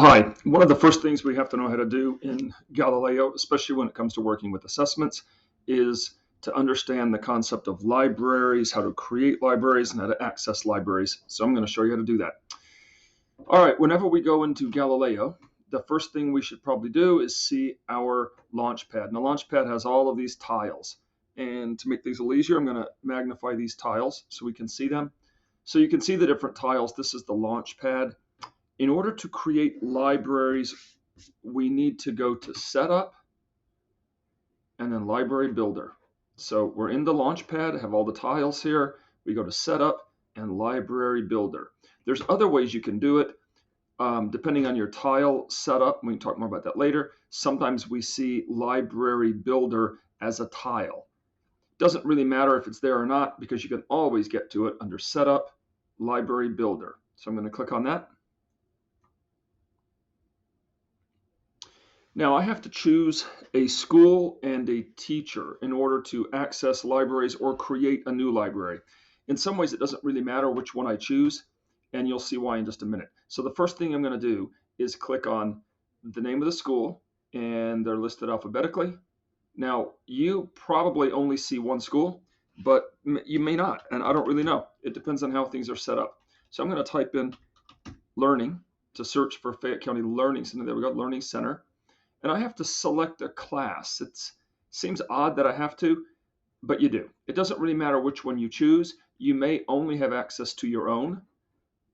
Hi, one of the first things we have to know how to do in Galileo, especially when it comes to working with assessments, is to understand the concept of libraries, how to create libraries, and how to access libraries. So I'm going to show you how to do that. All right, whenever we go into Galileo, the first thing we should probably do is see our launch pad. And the launch pad has all of these tiles. And to make things a little easier, I'm going to magnify these tiles so we can see them. So you can see the different tiles. This is the launch pad. In order to create libraries, we need to go to Setup and then Library Builder. So we're in the Launchpad, have all the tiles here. We go to Setup and Library Builder. There's other ways you can do it, depending on your tile setup. We can talk more about that later. Sometimes we see Library Builder as a tile. Doesn't really matter if it's there or not because you can always get to it under Setup, Library Builder. So I'm going to click on that. Now I have to choose a school and a teacher in order to access libraries or create a new library. In some ways, it doesn't really matter which one I choose, and you'll see why in just a minute. So the first thing I'm going to do is click on the name of the school, and they're listed alphabetically. Now, you probably only see one school, but you may not, and I don't really know. It depends on how things are set up. So I'm going to type in learning to search for Fayette County Learning Center. There we go, Learning Center. And I have to select a class. It seems odd that I have to, but you do. It doesn't really matter which one you choose. You may only have access to your own,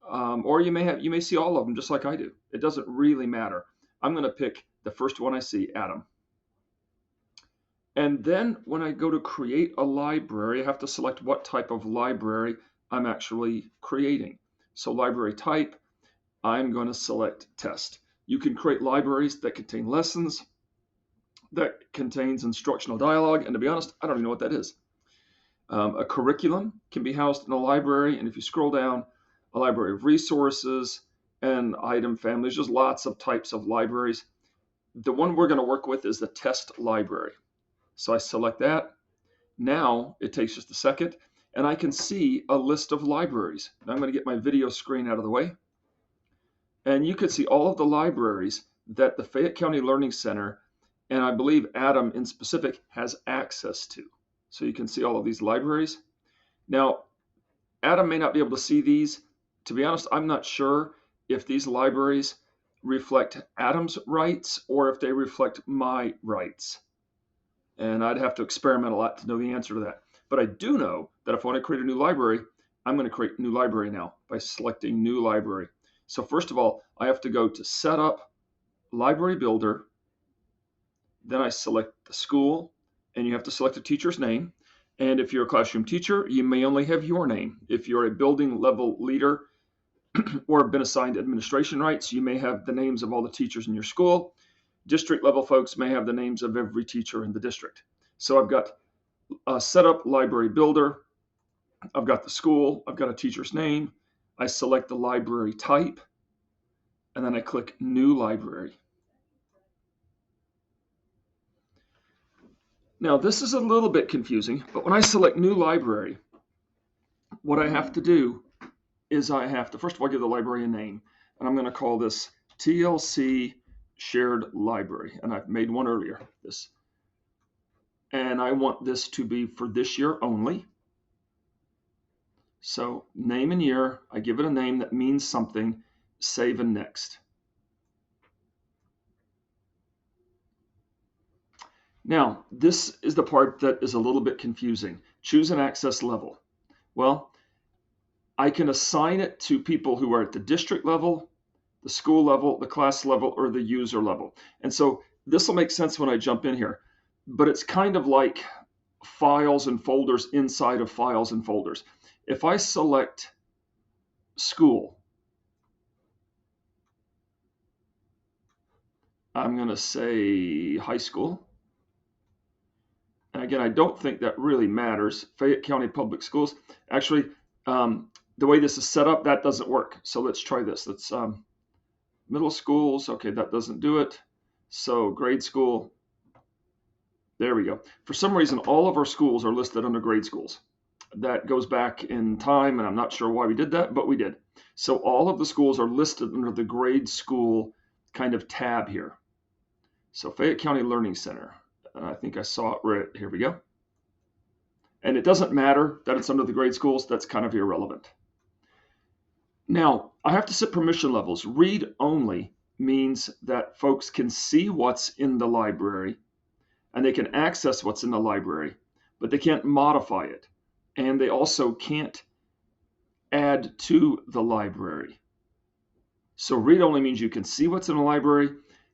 or you may see all of them just like I do. It doesn't really matter. I'm going to pick the first one I see, Adam. And then when I go to create a library, I have to select what type of library I'm actually creating. So library type, I'm going to select test. You can create libraries that contain lessons, that contains instructional dialogue, and to be honest, I don't even know what that is. A curriculum can be housed in a library, and if you scroll down, a library of resources and item families, there's lots of types of libraries. The one we're going to work with is the test library. So I select that. Now it takes just a second, and I can see a list of libraries. Now I'm going to get my video screen out of the way. And you could see all of the libraries that the Fayette County Learning Center, and I believe Adam in specific, has access to. So you can see all of these libraries. Now, Adam may not be able to see these. To be honest, I'm not sure if these libraries reflect Adam's rights or if they reflect my rights. And I'd have to experiment a lot to know the answer to that. But I do know that if I want to create a new library, I'm going to create a new library now by selecting New Library. So first of all, I have to go to Setup, Library Builder. Then I select the school, and you have to select a teacher's name. And if you're a classroom teacher, you may only have your name. If you're a building level leader or have been assigned administration rights, you may have the names of all the teachers in your school. District level folks may have the names of every teacher in the district. So I've got Setup, Library Builder. I've got the school. I've got a teacher's name. I select the library type, and then I click New Library. Now, this is a little bit confusing, but when I select New Library, what I have to do is I have to, first of all, give the library a name, and I'm going to call this TLC Shared Library, and I've made one earlier, this. And I want this to be for this year only. So name and year, I give it a name that means something, save and next. Now, this is the part that is a little bit confusing. Choose an access level. Well, I can assign it to people who are at the district level, the school level, the class level, or the user level. And so this will make sense when I jump in here, but it's kind of like files and folders inside of files and folders. If I select school, I'm going to say high school. And again, I don't think that really matters. Fayette County Public Schools. Actually, the way this is set up, that doesn't work. So let's try this. Let's middle schools. Okay, that doesn't do it. So grade school. There we go. For some reason, all of our schools are listed under grade schools. That goes back in time, and I'm not sure why we did that, but we did. So all of the schools are listed under the grade school kind of tab here. So Fayette County Learning Center. I think I saw it right here. We go. And it doesn't matter that it's under the grade schools. That's kind of irrelevant. Now, I have to set permission levels. Read only means that folks can see what's in the library and they can access what's in the library, but they can't modify it. And they also can't add to the library. So read only means you can see what's in the library,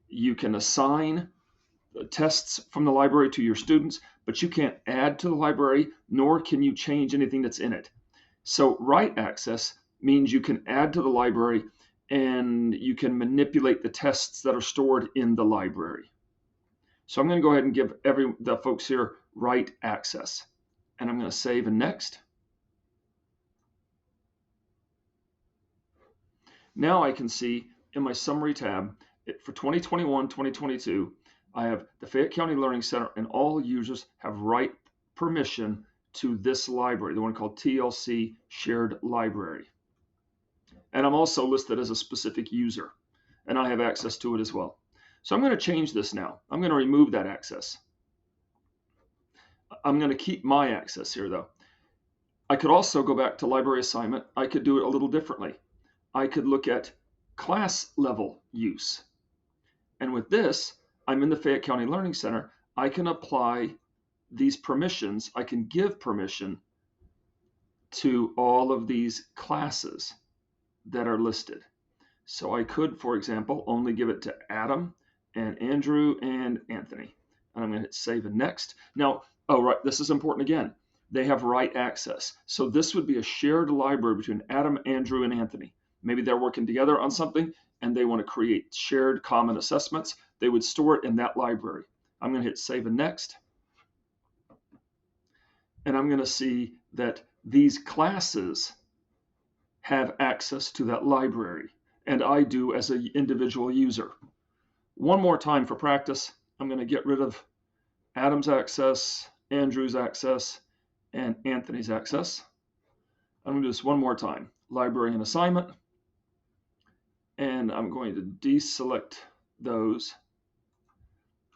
you can assign tests from the library to your students, but you can't add to the library, nor can you change anything that's in it. So write access means you can add to the library and you can manipulate the tests that are stored in the library. So I'm going to go ahead and give the folks here write access. And I'm going to save and next. Now I can see in my summary tab for 2021-2022, I have the Fayette County Learning Center and all users have write permission to this library, the one called TLC Shared Library. And I'm also listed as a specific user, and I have access to it as well. So I'm going to change this now. I'm going to remove that access. I'm going to keep my access here, though. I could also go back to library assignment. I could do it a little differently. I could look at class level use. And with this, I'm in the Fayette County Learning Center. I can apply these permissions. I can give permission to all of these classes that are listed. So I could, for example, only give it to Adam and Andrew and Anthony. And I'm going to hit save and next. Now, oh, right, this is important again. They have write access. So this would be a shared library between Adam, Andrew, and Anthony. Maybe they're working together on something and they want to create shared common assessments. They would store it in that library. I'm going to hit save and next. And I'm going to see that these classes have access to that library, and I do as an individual user. One more time for practice, I'm going to get rid of Adam's access, Andrew's access, and Anthony's access. I'm going to do this one more time. Library and assignment. And I'm going to deselect those.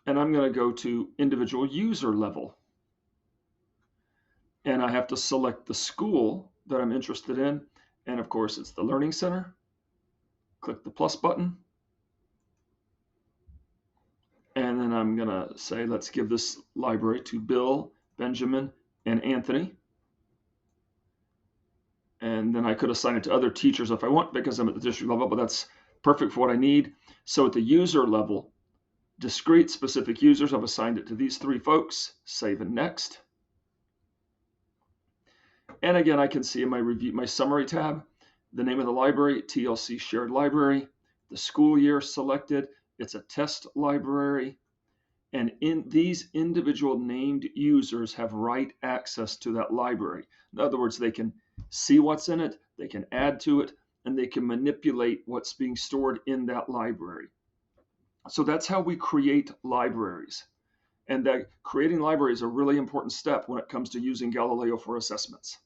And I'm going to go to individual user level. And I have to select the school that I'm interested in. And of course, it's the Learning Center. Click the plus button. And then I'm going to say, let's give this library to Bill, Benjamin, and Anthony. And then I could assign it to other teachers if I want because I'm at the district level, but that's perfect for what I need. So at the user level, discrete specific users, I've assigned it to these three folks. Save and next. And again, I can see in my summary tab, the name of the library, TLC Shared Library, the school year selected, it's a test library, and in these individual named users have write access to that library. In other words, they can see what's in it, they can add to it, and they can manipulate what's being stored in that library. So that's how we create libraries. And that creating libraries is a really important step when it comes to using Galileo for assessments.